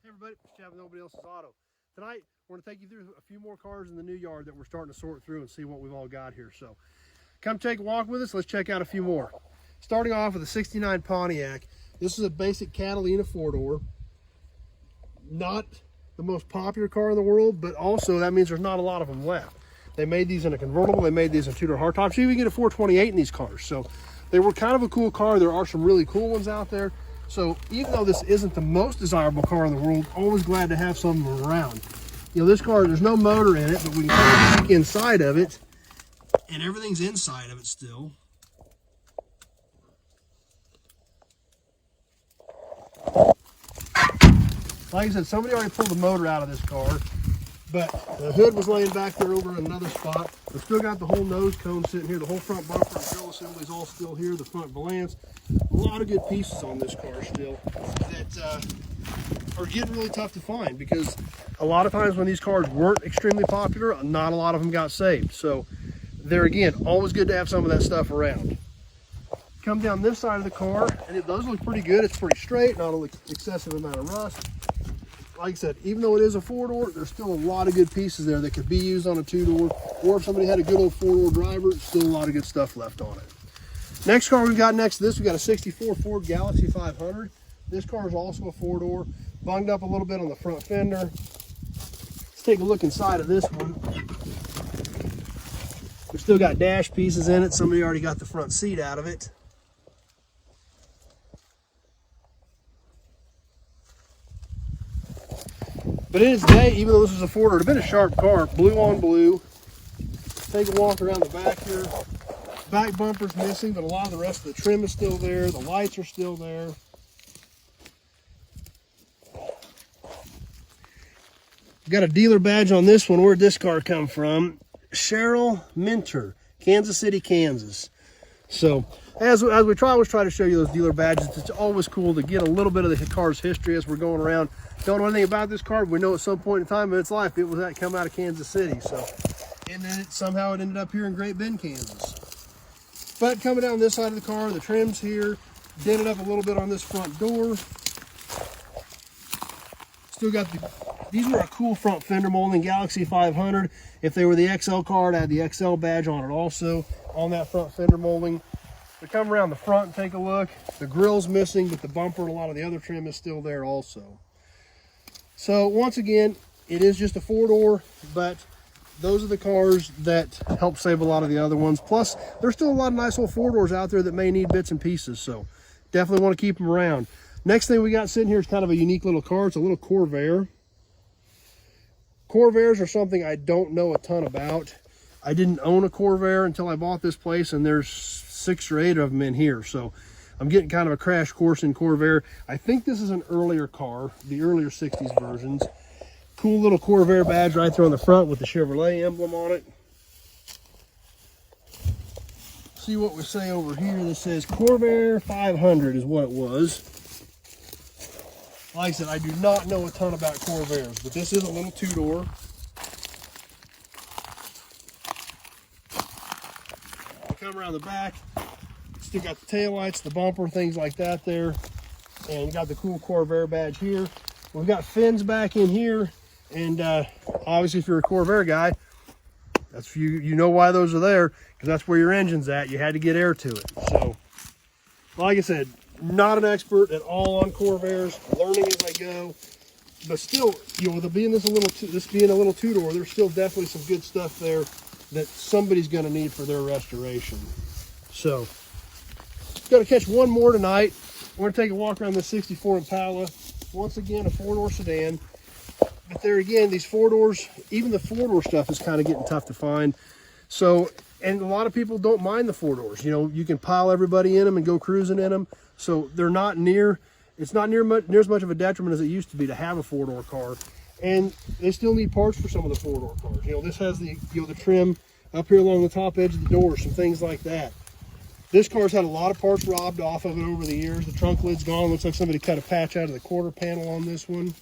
Hey everybody, Chevy, Nobody Else's Auto. Tonight, we're going to take you through a few more cars in the new yard that we're starting to sort through and see what we've all got here. So, come take a walk with us. Let's check out a few more. Starting off with a 69 Pontiac. This is a basic Catalina four-door. Not the most popular car in the world, but also that means there's not a lot of them left. They made these in a convertible. They made these in two-door hardtops. You even get a 428 in these cars. So, they were kind of a cool car. There are some really cool ones out there. So even though this isn't the most desirable car in the world, always glad to have some of them around. You know, this car, there's no motor in it, but we can look inside of it, and everything's inside of it still. Like I said, somebody already pulled the motor out of this car, but the hood was laying back there over in another spot. We've still got the whole nose cone sitting here. The whole front bumper and grill assembly is all still here. The front valance. A lot of good pieces on this car still that are getting really tough to find, because a lot of times when these cars weren't extremely popular, not a lot of them got saved. So there again, always good to have some of that stuff around. Come down this side of the car, and it does look pretty good. It's pretty straight, not an excessive amount of rust. Like I said, even though it is a four-door, there's still a lot of good pieces there that could be used on a two-door, or if somebody had a good old four-door driver, still a lot of good stuff left on it. Next car we've got next to this, we got a 64 Ford Galaxy 500. This car is also a four-door, bunged up a little bit on the front fender. Let's take a look inside of this one. We've still got dash pieces in it. Somebody already got the front seat out of it. But in its day, even though this was a four-door, it would have been a sharp car, blue on blue. Take a walk around the back here. Back bumper's missing, but a lot of the rest of the trim is still there. The lights are still there. Got a dealer badge on this one. Where'd this car come from? Cheryl Minter, Kansas City, Kansas. So as we always try to show you those dealer badges, it's always cool to get a little bit of the car's history as we're going around. Don't know anything about this car, but we know at some point in time of its life it was come out of Kansas City. So, and then somehow it ended up here in Great Bend, Kansas. But coming down this side of the car, the trim's here, dented up a little bit on this front door. Still got these were a cool front fender molding, Galaxy 500. If they were the XL car, it had the XL badge on it also, on that front fender molding. We come around the front and take a look. The grill's missing, but the bumper and a lot of the other trim is still there also. So once again, it is just a four-door, but those are the cars that help save a lot of the other ones. Plus, there's still a lot of nice little four-doors out there that may need bits and pieces, so definitely want to keep them around. Next thing we got sitting here is kind of a unique little car. It's a little Corvair. Corvairs are something I don't know a ton about. I didn't own a Corvair until I bought this place, and there's 6 or 8 of them in here, so I'm getting kind of a crash course in Corvair. I think this is an earlier car, the earlier 60s versions. Cool little Corvair badge right there on the front with the Chevrolet emblem on it. See what we say over here. This says Corvair 500 is what it was. Like I said, I do not know a ton about Corvairs, but this is a little two-door. Come around the back. Still got the taillights, the bumper, things like that there. And you got the cool Corvair badge here. We've got fins back in here. And obviously, if you're a Corvair guy, that's you know why those are there, because that's where your engine's at. You had to get air to it. So, like I said, not an expert at all on Corvairs, learning as I go. But still, you know, with being this being a little two-door, there's still definitely some good stuff there that somebody's going to need for their restoration. So, got to catch one more tonight. We're going to take a walk around the 64 Impala. Once again, a four-door sedan. But there again, these four-doors, even the four-door stuff is kind of getting tough to find. So, and a lot of people don't mind the four-doors. You know, you can pile everybody in them and go cruising in them. So they're not it's not near as much of a detriment as it used to be to have a four-door car. And they still need parts for some of the four-door cars. You know, this has the trim up here along the top edge of the door, some things like that. This car's had a lot of parts robbed off of it over the years. The trunk lid's gone. Looks like somebody cut a patch out of the quarter panel on this one.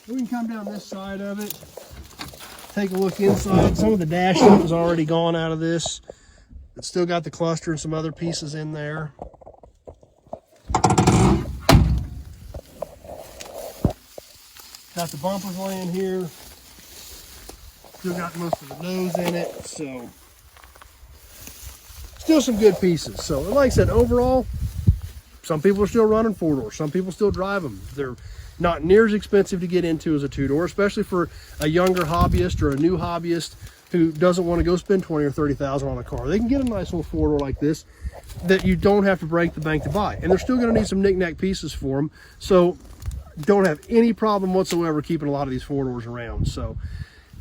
We can come down this side of it, take a look inside. Some of the dash is already gone out of this. It's still got the cluster and some other pieces in there. Got the bumpers laying here. Still got most of the nose in it, so still some good pieces. So like I said, overall, some people are still running 4-door. Some people still drive them. They're not near as expensive to get into as a 2-door, especially for a younger hobbyist or a new hobbyist who doesn't want to go spend 20 or 30,000 on a car. They can get a nice little 4-door like this that you don't have to break the bank to buy. And they're still going to need some knick-knack pieces for them. So don't have any problem whatsoever keeping a lot of these 4-doors around. So,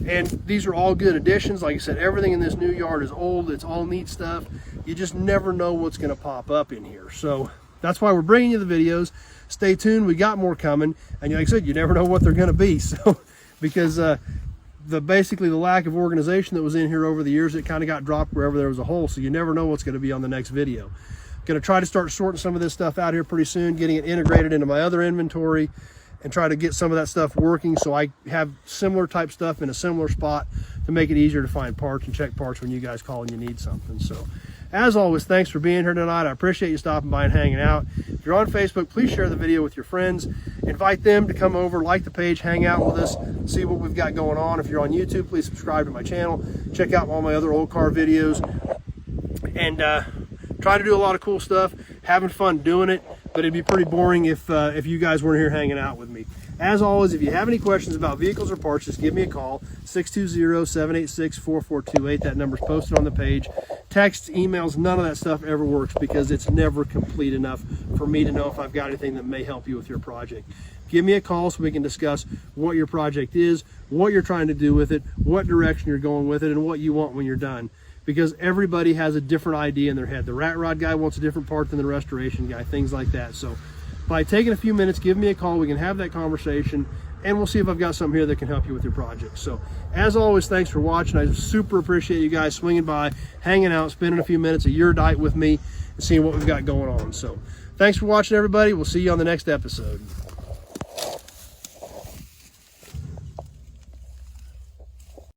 and these are all good additions. Like I said, everything in this new yard is old. It's all neat stuff. You just never know what's going to pop up in here. So that's why we're bringing you the videos. Stay tuned. We got more coming. And like I said, you never know what they're going to be. So because basically the lack of organization that was in here over the years, it kind of got dropped wherever there was a hole. So you never know what's going to be on the next video. Going to try to start sorting some of this stuff out here pretty soon, getting it integrated into my other inventory, and try to get some of that stuff working so I have similar type stuff in a similar spot to make it easier to find parts and check parts when you guys call and you need something. So as always, thanks for being here tonight. I appreciate you stopping by and hanging out. If you're on Facebook, please share the video with your friends. Invite them to come over, like the page, hang out with us, see what we've got going on. If you're on YouTube, please subscribe to my channel. Check out all my other old car videos. And try to do a lot of cool stuff, having fun doing it, but it'd be pretty boring if you guys weren't here hanging out with me. As always, if you have any questions about vehicles or parts, just give me a call, 620-786-4428. That number's posted on the page. Texts, emails, none of that stuff ever works because it's never complete enough for me to know if I've got anything that may help you with your project. Give me a call so we can discuss what your project is, what you're trying to do with it, what direction you're going with it, and what you want when you're done. Because everybody has a different idea in their head. The rat rod guy wants a different part than the restoration guy, things like that. So by taking a few minutes, give me a call. We can have that conversation, and we'll see if I've got something here that can help you with your project. So as always, thanks for watching. I super appreciate you guys swinging by, hanging out, spending a few minutes of your night with me, and seeing what we've got going on. So thanks for watching, everybody. We'll see you on the next episode.